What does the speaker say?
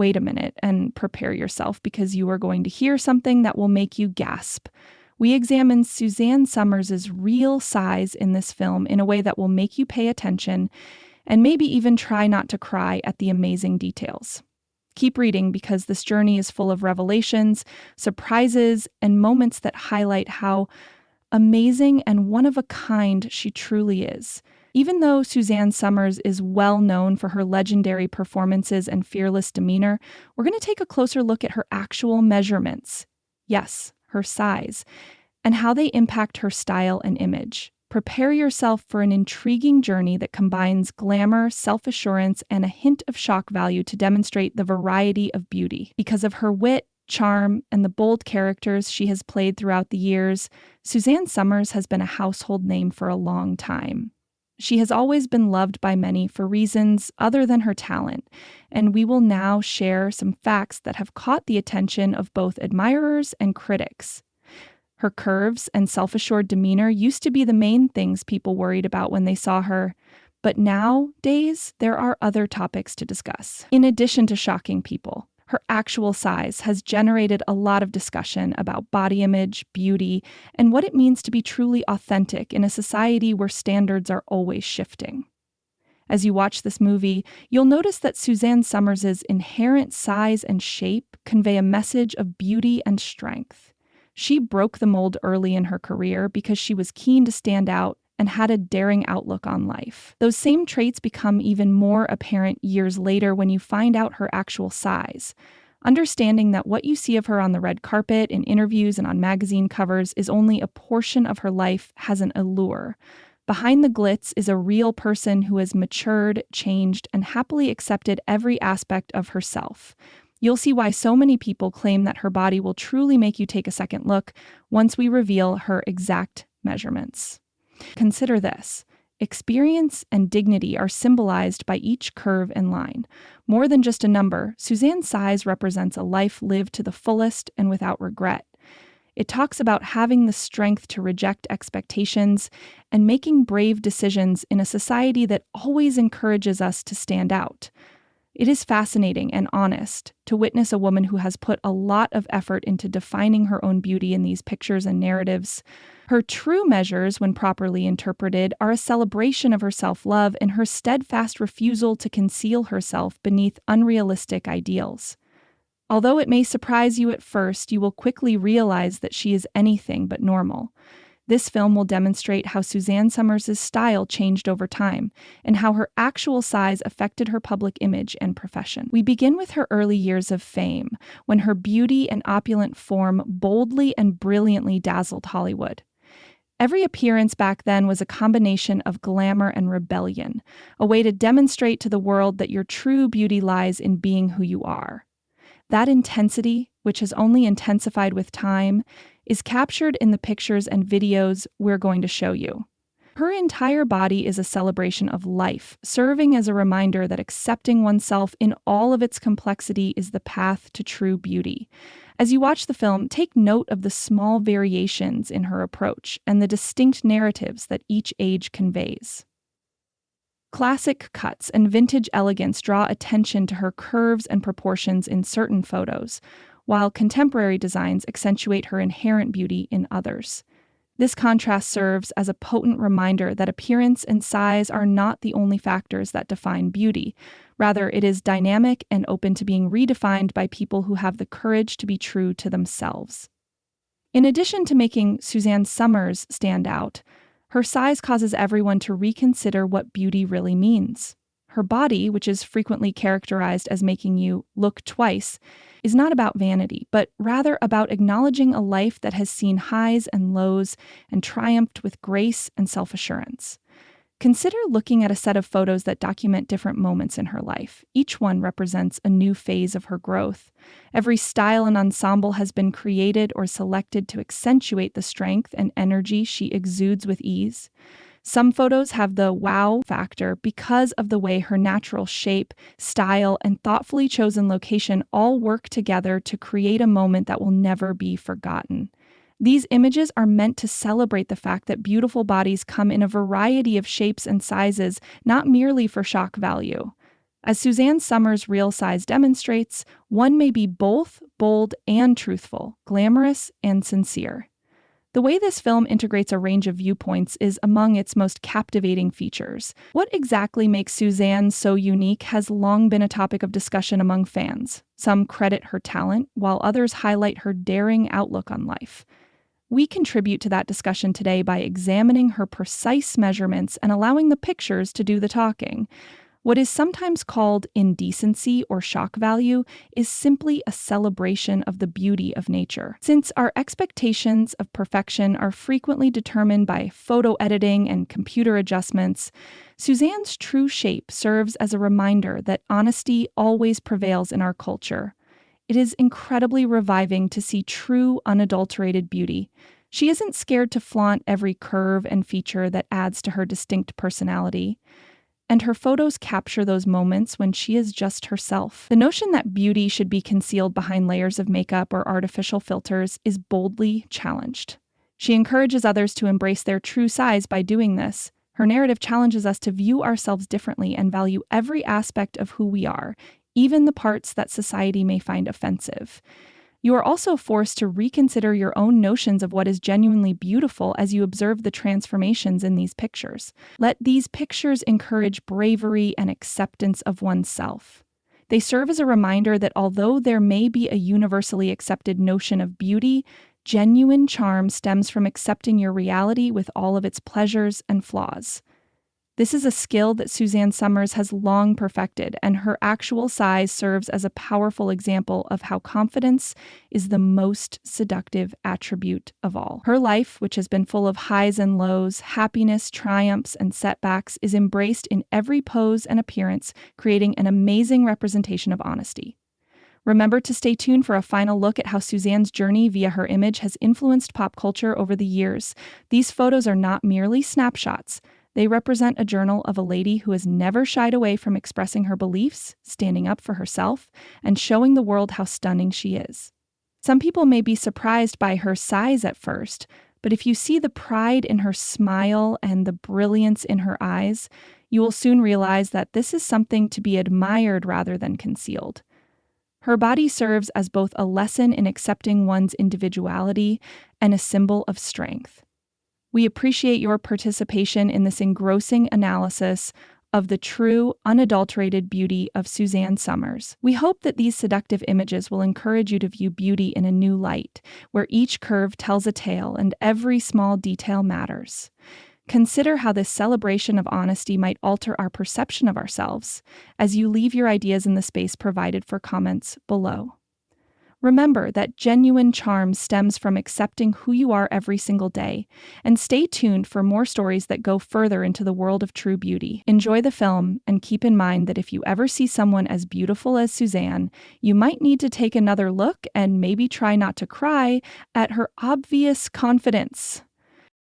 wait a minute and prepare yourself because you are going to hear something that will make you gasp. We examine Suzanne Somers' real size in this film in a way that will make you pay attention and maybe even try not to cry at the amazing details. Keep reading because this journey is full of revelations, surprises, and moments that highlight how amazing and one of a kind she truly is. Even though Suzanne Somers is well known for her legendary performances and fearless demeanor, we're going to take a closer look at her actual measurements. Yes, her size, and how they impact her style and image. Prepare yourself for an intriguing journey that combines glamour, self-assurance, and a hint of shock value to demonstrate the variety of beauty. Because of her wit, charm, and the bold characters she has played throughout the years, Suzanne Somers has been a household name for a long time. She has always been loved by many for reasons other than her talent, and we will now share some facts that have caught the attention of both admirers and critics. Her curves and self-assured demeanor used to be the main things people worried about when they saw her, but nowadays there are other topics to discuss. In addition to shocking people, her actual size has generated a lot of discussion about body image, beauty, and what it means to be truly authentic in a society where standards are always shifting. As you watch this movie, you'll notice that Suzanne Somers' inherent size and shape convey a message of beauty and strength. She broke the mold early in her career because she was keen to stand out and had a daring outlook on life. Those same traits become even more apparent years later when you find out her actual size. Understanding that what you see of her on the red carpet, in interviews, and on magazine covers is only a portion of her life has an allure. Behind the glitz is a real person who has matured, changed, and happily accepted every aspect of herself. You'll see why so many people claim that her body will truly make you take a second look once we reveal her exact measurements. Consider this. Experience and dignity are symbolized by each curve and line. More than just a number, Suzanne's size represents a life lived to the fullest and without regret. It talks about having the strength to reject expectations and making brave decisions in a society that always encourages us to stand out. It is fascinating and honest to witness a woman who has put a lot of effort into defining her own beauty in these pictures and narratives. Her true measures, when properly interpreted, are a celebration of her self-love and her steadfast refusal to conceal herself beneath unrealistic ideals. Although it may surprise you at first, you will quickly realize that she is anything but normal. This film will demonstrate how Suzanne Somers' style changed over time and how her actual size affected her public image and profession. We begin with her early years of fame, when her beauty and opulent form boldly and brilliantly dazzled Hollywood. Every appearance back then was a combination of glamour and rebellion, a way to demonstrate to the world that your true beauty lies in being who you are. That intensity, which has only intensified with time, is captured in the pictures and videos we're going to show you. Her entire body is a celebration of life, serving as a reminder that accepting oneself in all of its complexity is the path to true beauty. As you watch the film, take note of the small variations in her approach and the distinct narratives that each age conveys. Classic cuts and vintage elegance draw attention to her curves and proportions in certain photos, while contemporary designs accentuate her inherent beauty in others. This contrast serves as a potent reminder that appearance and size are not the only factors that define beauty. Rather, it is dynamic and open to being redefined by people who have the courage to be true to themselves. In addition to making Suzanne Somers stand out, her size causes everyone to reconsider what beauty really means. Her body, which is frequently characterized as making you look twice, is not about vanity, but rather about acknowledging a life that has seen highs and lows and triumphed with grace and self-assurance. Consider looking at a set of photos that document different moments in her life. Each one represents a new phase of her growth. Every style and ensemble has been created or selected to accentuate the strength and energy she exudes with ease. Some photos have the wow factor because of the way her natural shape, style, and thoughtfully chosen location all work together to create a moment that will never be forgotten. These images are meant to celebrate the fact that beautiful bodies come in a variety of shapes and sizes, not merely for shock value. As Suzanne Somers' Real Size demonstrates, one may be both bold and truthful, glamorous and sincere. The way this film integrates a range of viewpoints is among its most captivating features. What exactly makes Suzanne so unique has long been a topic of discussion among fans. Some credit her talent, while others highlight her daring outlook on life. We contribute to that discussion today by examining her precise measurements and allowing the pictures to do the talking. What is sometimes called indecency or shock value is simply a celebration of the beauty of nature. Since our expectations of perfection are frequently determined by photo editing and computer adjustments, Suzanne's true shape serves as a reminder that honesty always prevails in our culture. It is incredibly reviving to see true, unadulterated beauty. She isn't scared to flaunt every curve and feature that adds to her distinct personality. And her photos capture those moments when she is just herself. The notion that beauty should be concealed behind layers of makeup or artificial filters is boldly challenged. She encourages others to embrace their true size by doing this. Her narrative challenges us to view ourselves differently and value every aspect of who we are, even the parts that society may find offensive. You are also forced to reconsider your own notions of what is genuinely beautiful as you observe the transformations in these pictures. Let these pictures encourage bravery and acceptance of oneself. They serve as a reminder that although there may be a universally accepted notion of beauty, genuine charm stems from accepting your reality with all of its pleasures and flaws. This is a skill that Suzanne Somers has long perfected, and her actual size serves as a powerful example of how confidence is the most seductive attribute of all. Her life, which has been full of highs and lows, happiness, triumphs, and setbacks, is embraced in every pose and appearance, creating an amazing representation of honesty. Remember to stay tuned for a final look at how Suzanne's journey via her image has influenced pop culture over the years. These photos are not merely snapshots. They represent a journal of a lady who has never shied away from expressing her beliefs, standing up for herself, and showing the world how stunning she is. Some people may be surprised by her size at first, but if you see the pride in her smile and the brilliance in her eyes, you will soon realize that this is something to be admired rather than concealed. Her body serves as both a lesson in accepting one's individuality and a symbol of strength. We appreciate your participation in this engrossing analysis of the true, unadulterated beauty of Suzanne Somers. We hope that these seductive images will encourage you to view beauty in a new light, where each curve tells a tale and every small detail matters. Consider how this celebration of honesty might alter our perception of ourselves as you leave your ideas in the space provided for comments below. Remember that genuine charm stems from accepting who you are every single day, and stay tuned for more stories that go further into the world of true beauty. Enjoy the film, and keep in mind that if you ever see someone as beautiful as Suzanne, you might need to take another look and maybe try not to cry at her obvious confidence.